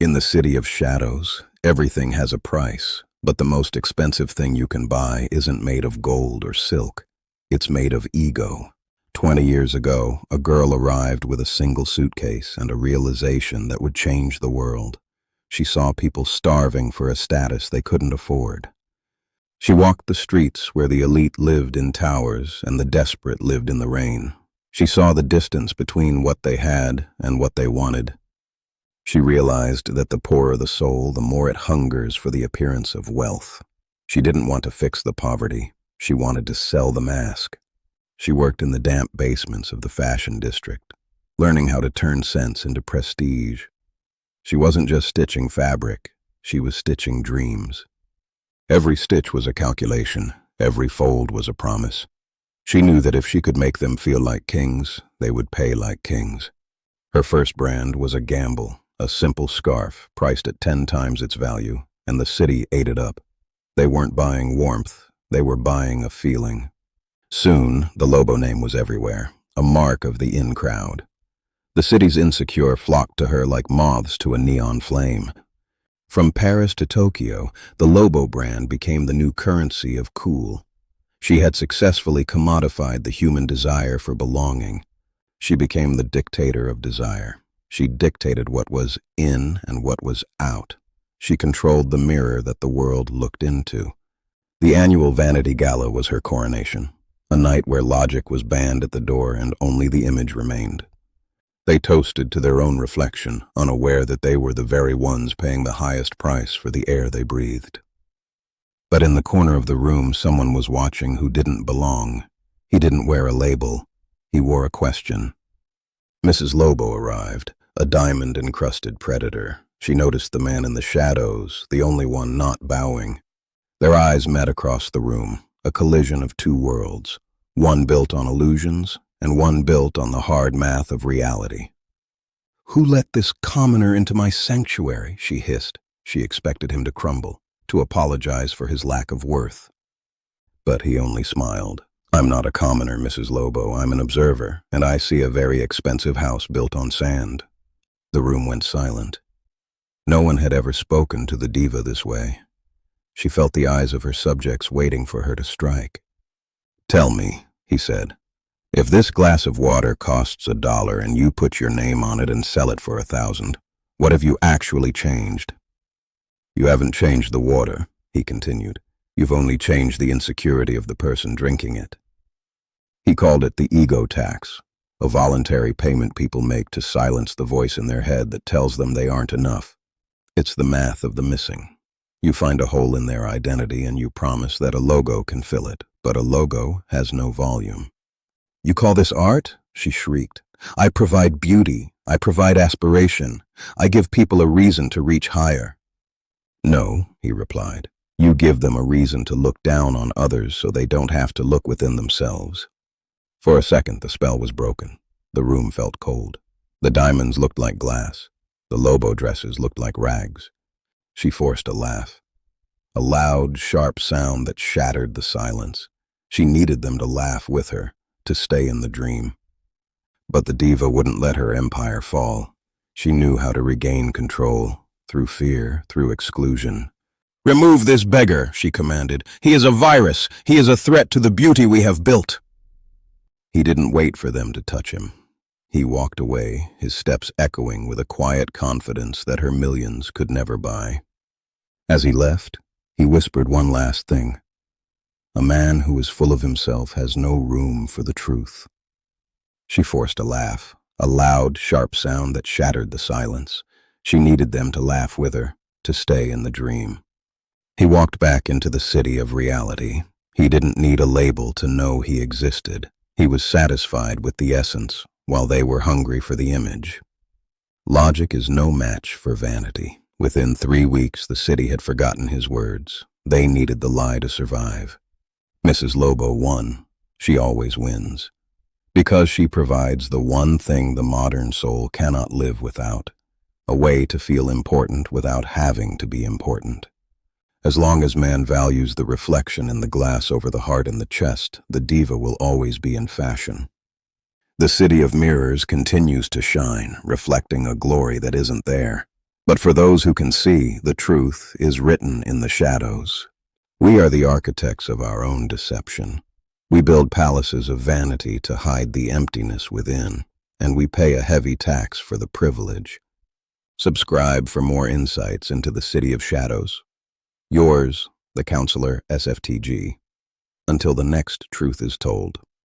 In the city of shadows, everything has a price, but the most expensive thing you can buy isn't made of gold or silk. It's made of ego. 20 years ago, a girl arrived with a single suitcase and a realization that would change the world. She saw people starving for a status they couldn't afford. She walked the streets where the elite lived in towers and the desperate lived in the rain. She saw the distance between what they had and what they wanted. She realized that the poorer the soul, the more it hungers for the appearance of wealth. She didn't want to fix the poverty. She wanted to sell the mask. She worked in the damp basements of the fashion district, learning how to turn sense into prestige. She wasn't just stitching fabric, she was stitching dreams. Every stitch was a calculation, every fold was a promise. She knew that if she could make them feel like kings, they would pay like kings. Her first brand was a gamble, a simple scarf priced at 10 times its value, and the city ate it up. They weren't buying warmth, they were buying a feeling. Soon, the Lobo name was everywhere, a mark of the in crowd. The city's insecure flocked to her like moths to a neon flame. From Paris to Tokyo, the Lobo brand became the new currency of cool. She had successfully commodified the human desire for belonging. She became the dictator of desire. She dictated what was in and what was out. She controlled the mirror that the world looked into. The annual Vanity Gala was her coronation, a night where logic was banned at the door and only the image remained. They toasted to their own reflection, unaware that they were the very ones paying the highest price for the air they breathed. But in the corner of the room, someone was watching who didn't belong. He didn't wear a label. He wore a question. Mrs. Lobo arrived, a diamond-encrusted predator. She noticed the man in the shadows, the only one not bowing. Their eyes met across the room, a collision of two worlds, one built on illusions and one built on the hard math of reality. "Who let this commoner into my sanctuary?" she hissed. She expected him to crumble, to apologize for his lack of worth. But he only smiled. "I'm not a commoner, Mrs. Lobo. I'm an observer, and I see a very expensive house built on sand." The room went silent. No one had ever spoken to the diva this way. She felt the eyes of her subjects waiting for her to strike. "Tell me," he said, "if this glass of water costs $1 and you put your name on it and sell it for 1,000, what have you actually changed?" "You haven't changed the water," he continued. "You've only changed the insecurity of the person drinking it." He called it the ego tax, a voluntary payment people make to silence the voice in their head that tells them they aren't enough. It's the math of the missing. You find a hole in their identity and you promise that a logo can fill it, but a logo has no volume. "You call this art?" she shrieked. "I provide beauty. I provide aspiration. I give people a reason to reach higher." "No," he replied. "You give them a reason to look down on others so they don't have to look within themselves." For a second, the spell was broken. The room felt cold. The diamonds looked like glass. The Lobo dresses looked like rags. She forced a laugh. A loud, sharp sound that shattered the silence. She needed them to laugh with her, to stay in the dream. But the diva wouldn't let her empire fall. She knew how to regain control, through fear, through exclusion. "Remove this beggar," she commanded. "He is a virus. He is a threat to the beauty we have built." He didn't wait for them to touch him. He walked away, his steps echoing with a quiet confidence that her millions could never buy. As he left, he whispered one last thing. "A man who is full of himself has no room for the truth." She forced a laugh, a loud, sharp sound that shattered the silence. She needed them to laugh with her, to stay in the dream. He walked back into the city of reality. He didn't need a label to know he existed. He was satisfied with the essence, while they were hungry for the image. Logic is no match for vanity. Within 3 weeks, the city had forgotten his words. They needed the lie to survive. Mrs. Lobo won. She always wins. Because she provides the one thing the modern soul cannot live without, a way to feel important without having to be important. As long as man values the reflection in the glass over the heart and the chest, the diva will always be in fashion. The city of mirrors continues to shine, reflecting a glory that isn't there. But for those who can see, the truth is written in the shadows. We are the architects of our own deception. We build palaces of vanity to hide the emptiness within, and we pay a heavy tax for the privilege. Subscribe for more insights into the City of Shadows. Yours, the Counselor SFTG. Until the next truth is told.